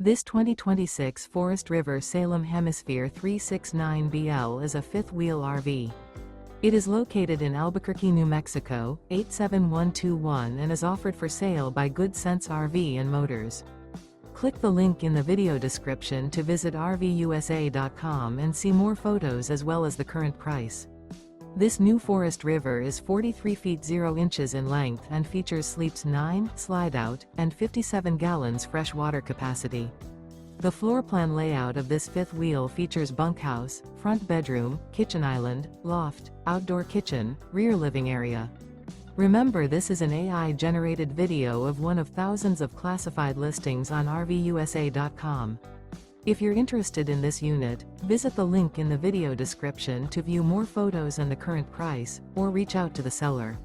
This 2026 Forest River Salem Hemisphere 369BL is a fifth-wheel RV. It is located in Albuquerque, New Mexico, 87121 and is offered for sale by Good Sense RV and Motors. Click the link in the video description to visit RVUSA.com and see more photos as well as the current price. This new Forest River is 43 feet 0 inches in length and features sleeps 9, Slideout, and 57 gallons fresh water capacity. The floor plan layout of this fifth wheel features bunkhouse, front bedroom, kitchen island, loft, outdoor kitchen, rear living area. Remember, this is an AI-generated video of one of thousands of classified listings on RVUSA.com. If you're interested in this unit, visit the link in the video description to view more photos and the current price, or reach out to the seller.